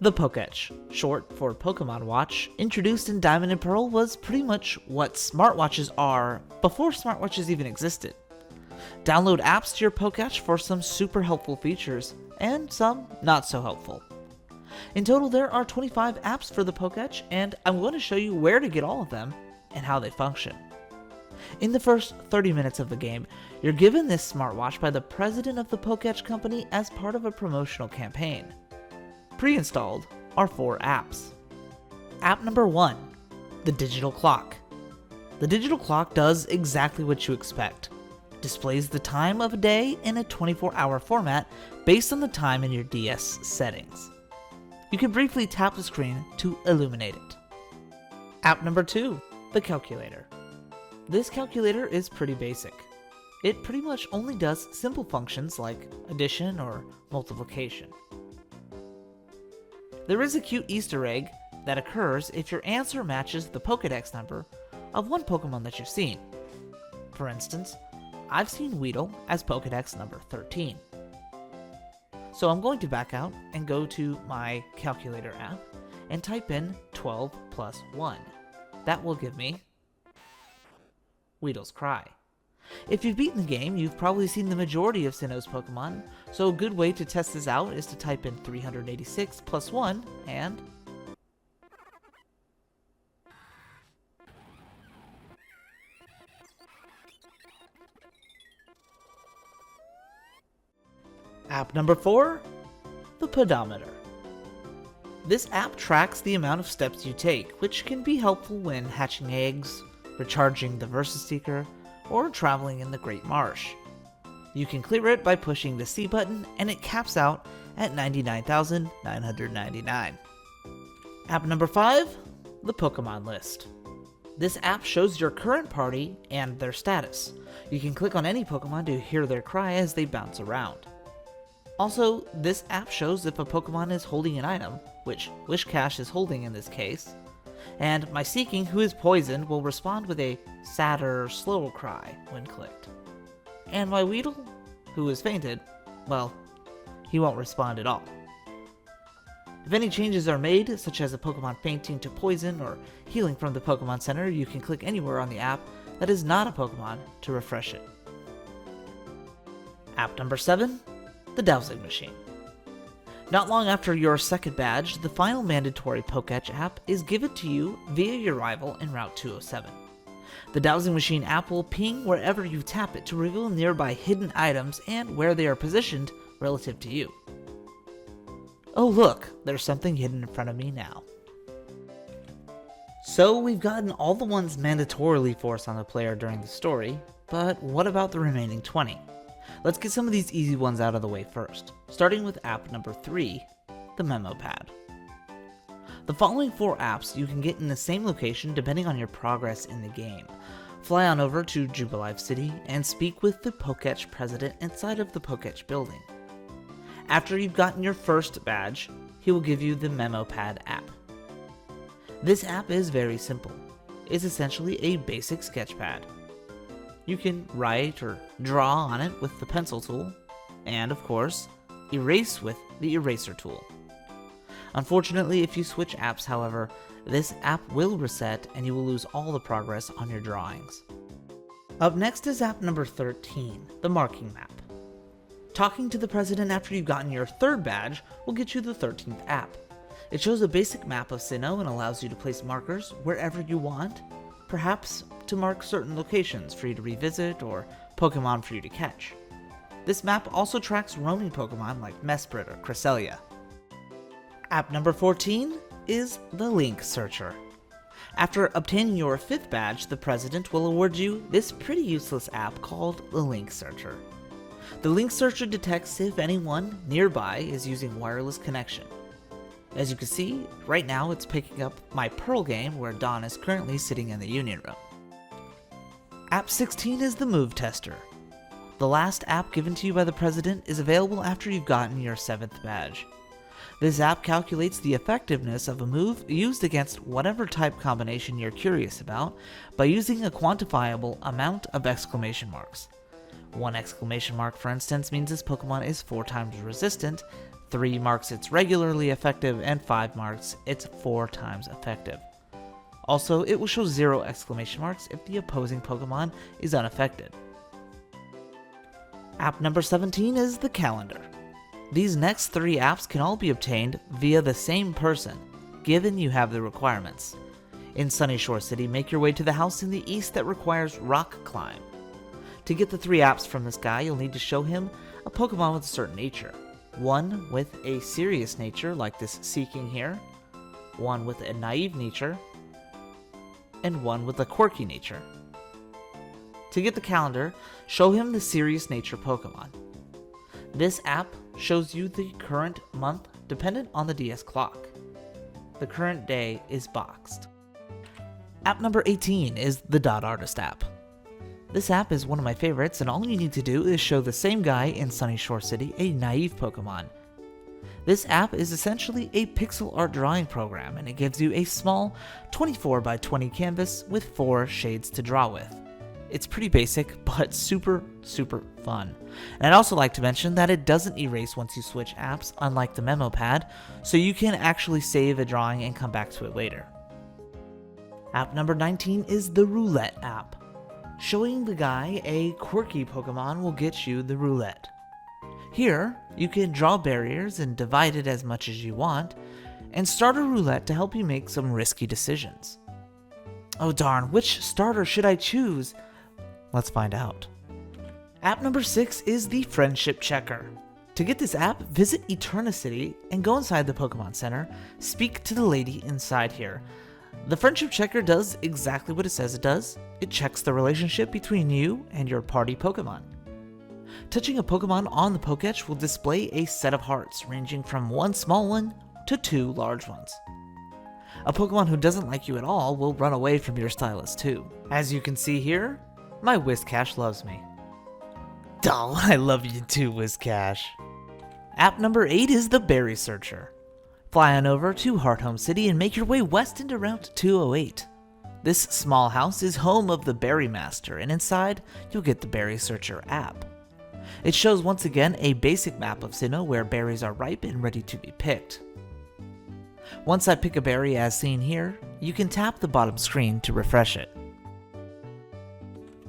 The Pokétch, short for Pokemon Watch, introduced in Diamond and Pearl, was pretty much what smartwatches are before smartwatches even existed. Download apps to your Pokétch for some super helpful features, and some not so helpful. In total, there are 25 apps for the Pokétch, and I'm going to show you where to get all of them and how they function. In the first 30 minutes of the game, you're given this smartwatch by the president of the Pokétch company as part of a promotional campaign. Pre-installed are 4 apps. App number 1, the digital clock. The digital clock does exactly what you expect. Displays the time of a day in a 24-hour format based on the time in your DS settings. You can briefly tap the screen to illuminate it. App number 2, the calculator. This calculator is pretty basic. It pretty much only does simple functions like addition or multiplication. There is a cute Easter egg that occurs if your answer matches the Pokédex number of one Pokemon that you've seen. For instance, I've seen Weedle as Pokédex number 13. So I'm going to back out and go to my calculator app and type in 12 plus 1. That will give me Weedle's Cry. If you've beaten the game, you've probably seen the majority of Sinnoh's Pokemon, so a good way to test this out is to type in 386 plus 1 and... App number 4, the Pedometer. This app tracks the amount of steps you take, which can be helpful when hatching eggs, recharging the Versus Seeker, or traveling in the Great Marsh. You can clear it by pushing the C button, and it caps out at 99,999. App number 5, the Pokemon List. This app shows your current party and their status. You can click on any Pokemon to hear their cry as they bounce around. Also, this app shows if a Pokemon is holding an item, which Wishcash is holding in this case, and my Seeking, who is poisoned, will respond with a sadder, slower cry when clicked. And my Weedle, who is fainted, well, he won't respond at all. If any changes are made, such as a Pokemon fainting to poison or healing from the Pokemon Center, you can click anywhere on the app that is not a Pokemon to refresh it. App number 7, the Dowsing Machine. Not long after your second badge, the final mandatory Pokétch app is given to you via your rival in Route 207. The Dowsing Machine app will ping wherever you tap it to reveal nearby hidden items and where they are positioned relative to you. Oh look, there's something hidden in front of me now. So we've gotten all the ones mandatorily forced on the player during the story, but what about the remaining 20? Let's get some of these easy ones out of the way first, starting with app number 3, the Memopad. The following 4 apps you can get in the same location depending on your progress in the game. Fly on over to Jubilife City and speak with the Pokétch president inside of the Pokétch building. After you've gotten your first badge, he will give you the Memopad app. This app is very simple. It's essentially a basic sketchpad. You can write or draw on it with the pencil tool, and of course, erase with the eraser tool. Unfortunately, if you switch apps, however, this app will reset and you will lose all the progress on your drawings. Up next is app number 13, the Marking Map. Talking to the president after you've gotten your third badge will get you the 13th app. It shows a basic map of Sinnoh and allows you to place markers wherever you want, perhaps to mark certain locations for you to revisit or Pokemon for you to catch. This map also tracks roaming Pokemon like Mesprit or Cresselia. App number 14 is the Link Searcher. After obtaining your 5th badge, the president will award you this pretty useless app called the Link Searcher. The Link Searcher detects if anyone nearby is using wireless connection. As you can see, right now it's picking up my Pearl game where Dawn is currently sitting in the Union Room. App 16 is the Move Tester. The last app given to you by the president is available after you've gotten your 7th badge. This app calculates the effectiveness of a move used against whatever type combination you're curious about by using a quantifiable amount of exclamation marks. 1 exclamation mark, for instance, means this Pokemon is 4 times resistant, 3 marks it's regularly effective, and 5 marks it's 4 times effective. Also, it will show 0 exclamation marks if the opposing Pokemon is unaffected. App number 17 is the calendar. These next 3 apps can all be obtained via the same person, given you have the requirements. In Sunny Shore City, make your way to the house in the east that requires rock climb. To get the 3 apps from this guy, you'll need to show him a Pokemon with a certain nature. 1 with a serious nature, like this Seeking here, 1 with a naive nature, and 1 with a quirky nature. To get the calendar, show him the serious nature Pokemon. This app shows you the current month dependent on the DS clock. The current day is boxed. App number 18 is the Dot Artist app. This app is one of my favorites, and all you need to do is show the same guy in Sunny Shore City a naive Pokemon. This app is essentially a pixel art drawing program, and it gives you a small 24 by 20 canvas with 4 shades to draw with. It's pretty basic, but super fun. And I'd also like to mention that it doesn't erase once you switch apps, unlike the Memopad, so you can actually save a drawing and come back to it later. App number 19 is the Roulette app. Showing the guy a quirky Pokemon will get you the Roulette. Here, you can draw barriers and divide it as much as you want, and start a roulette to help you make some risky decisions. Oh darn, which starter should I choose? Let's find out. App number 6 is the Friendship Checker. To get this app, visit Eternicity and go inside the Pokemon Center, speak to the lady inside here. The Friendship Checker does exactly what it says it does. It checks the relationship between you and your party Pokemon. Touching a Pokemon on the Pokétch will display a set of hearts ranging from 1 small one to 2 large ones. A Pokemon who doesn't like you at all will run away from your stylus too. As you can see here, my Whiscash loves me. Oh, I love you too, Whiscash. App number 8 is the Berry Searcher. Fly on over to Hearthome City and make your way west into Route 208. This small house is home of the Berry Master, and inside you'll get the Berry Searcher app. It shows once again a basic map of Sinnoh where berries are ripe and ready to be picked. Once I pick a berry as seen here, you can tap the bottom screen to refresh it.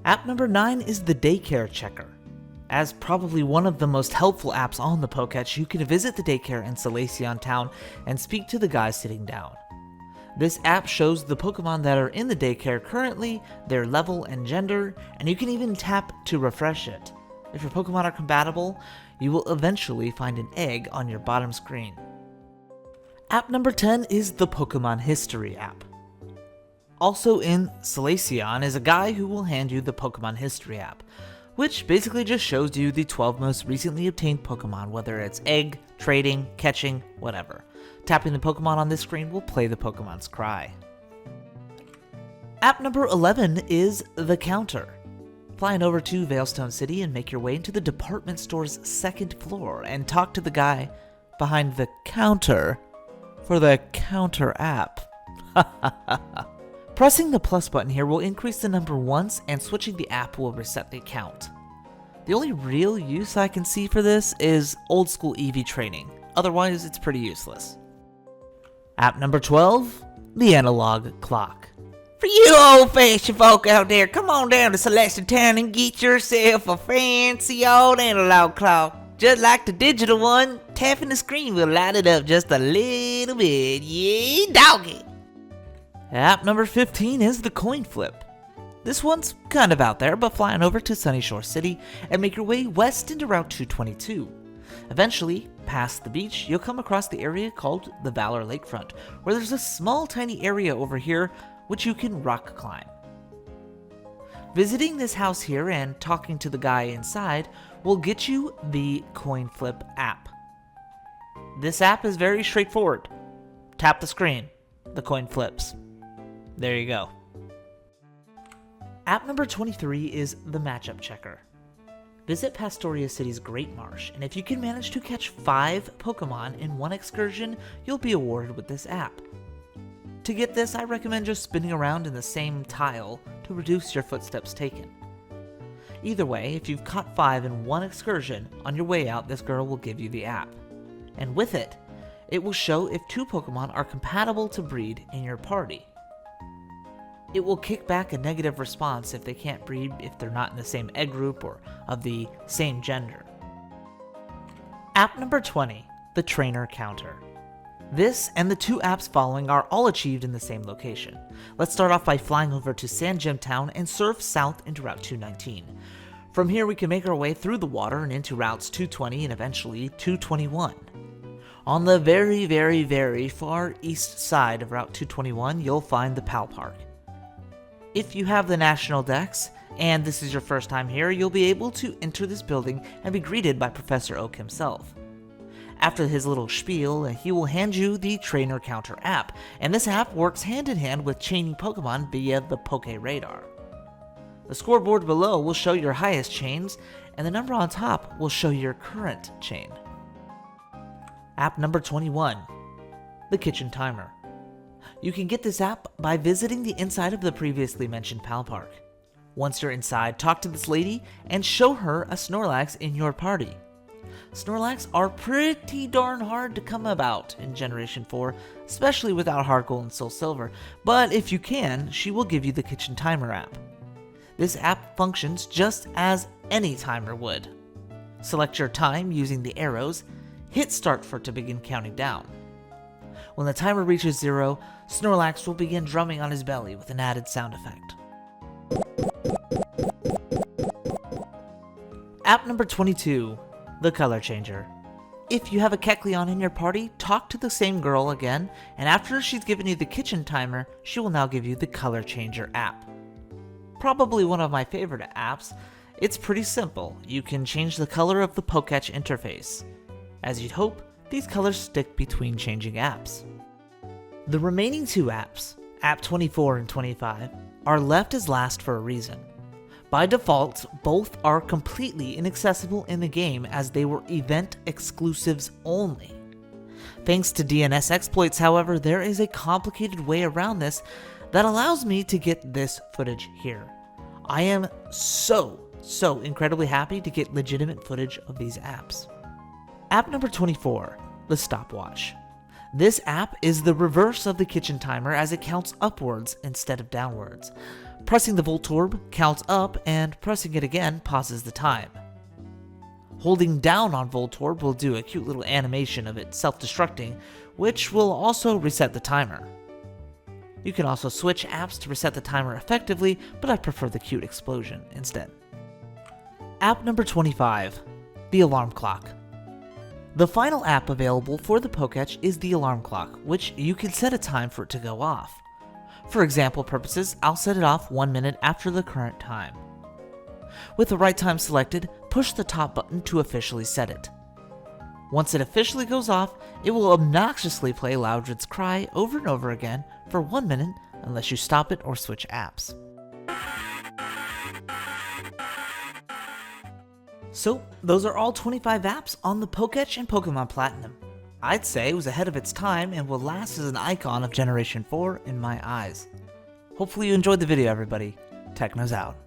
App number 9 is the Daycare Checker. As probably one of the most helpful apps on the Pokétch, you can visit the daycare in Salacion Town and speak to the guy sitting down. This app shows the Pokemon that are in the daycare currently, their level and gender, and you can even tap to refresh it. If your Pokemon are compatible, you will eventually find an egg on your bottom screen. App number 10 is the Pokemon History app. Also in Salacion is a guy who will hand you the Pokemon History app, which basically just shows you the 12 most recently obtained Pokemon, whether it's egg, trading, catching, whatever. Tapping the Pokemon on this screen will play the Pokemon's cry. App number 11 is the Counter. Fly on over to Veilstone City and make your way into the department store's 2nd floor and talk to the guy behind the counter for the Counter app. Pressing the plus button here will increase the number once, and switching the app will reset the count. The only real use I can see for this is old school EV training, otherwise it's pretty useless. App number 12, the Analog Clock. For you old-fashioned folk out there, come on down to Celestial Town and get yourself a fancy old analog clock. Just like the digital one, tapping the screen will light it up just a little bit. Yeah, doggy! App number 15 is the Coin Flip. This one's kind of out there, but fly on over to Sunny Shore City and make your way west into Route 222. Eventually, past the beach, you'll come across the area called the Valor Lakefront, where there's a small tiny area over here which you can rock climb. Visiting this house here and talking to the guy inside will get you the Coin Flip app. This app is very straightforward. Tap the screen, the coin flips. There you go. App number 23 is the Matchup Checker. Visit Pastoria City's Great Marsh, and if you can manage to catch 5 Pokemon in one excursion, you'll be awarded with this app. To get this, I recommend just spinning around in the same tile to reduce your footsteps taken. Either way, if you've caught 5 in one excursion, on your way out this girl will give you the app. And with it, it will show if 2 Pokemon are compatible to breed in your party. It will kick back a negative response if they can't breed if they're not in the same egg group or of the same gender. App number 20, the Trainer Counter. This and the 2 apps following are all achieved in the same location. Let's start off by flying over to San Jim Town and surf south into Route 219. From here we can make our way through the water and into routes 220 and eventually 221. On the very far east side of Route 221, you'll find the Pal Park. If you have the National Dex, and this is your first time here, you'll be able to enter this building and be greeted by Professor Oak himself. After his little spiel, he will hand you the Trainer Counter app, and this app works hand in hand with chaining Pokemon via the Poke Radar. The scoreboard below will show your highest chains, and the number on top will show your current chain. App number 21, the Kitchen Timer. You can get this app by visiting the inside of the previously mentioned Pal Park. Once you're inside, talk to this lady and show her a Snorlax in your party. Snorlax are pretty darn hard to come about in Generation 4, especially without Heart Gold and Soul Silver, but if you can, she will give you the Kitchen Timer app. This app functions just as any timer would. Select your time using the arrows, hit start for it to begin counting down. When the timer reaches 0, Snorlax will begin drumming on his belly with an added sound effect. App number 22, the Color Changer. If you have a Kecleon in your party, talk to the same girl again, and after she's given you the Kitchen Timer, she will now give you the Color Changer app. Probably one of my favorite apps. It's pretty simple. You can change the color of the Pokétch interface. As you'd hope, these colors stick between changing apps. The remaining 2 apps, App 24 and 25, are left as last for a reason. By default, both are completely inaccessible in the game as they were event exclusives only. Thanks to DNS exploits, however, there is a complicated way around this that allows me to get this footage here. I am so incredibly happy to get legitimate footage of these apps. App number 24, the Stopwatch. This app is the reverse of the Kitchen Timer as it counts upwards instead of downwards. Pressing the Voltorb counts up and pressing it again pauses the time. Holding down on Voltorb will do a cute little animation of it self-destructing, which will also reset the timer. You can also switch apps to reset the timer effectively, but I prefer the cute explosion instead. App number 25, the Alarm Clock. The final app available for the Pokétch is the Alarm Clock, which you can set a time for it to go off. For example purposes, I'll set it off 1 minute after the current time. With the right time selected, push the top button to officially set it. Once it officially goes off, it will obnoxiously play Loudred's Cry over and over again for 1 minute unless you stop it or switch apps. So, those are all 25 apps on the Pokétch and Pokemon Platinum. I'd say it was ahead of its time and will last as an icon of Generation 4 in my eyes. Hopefully you enjoyed the video, everybody. Techno's out.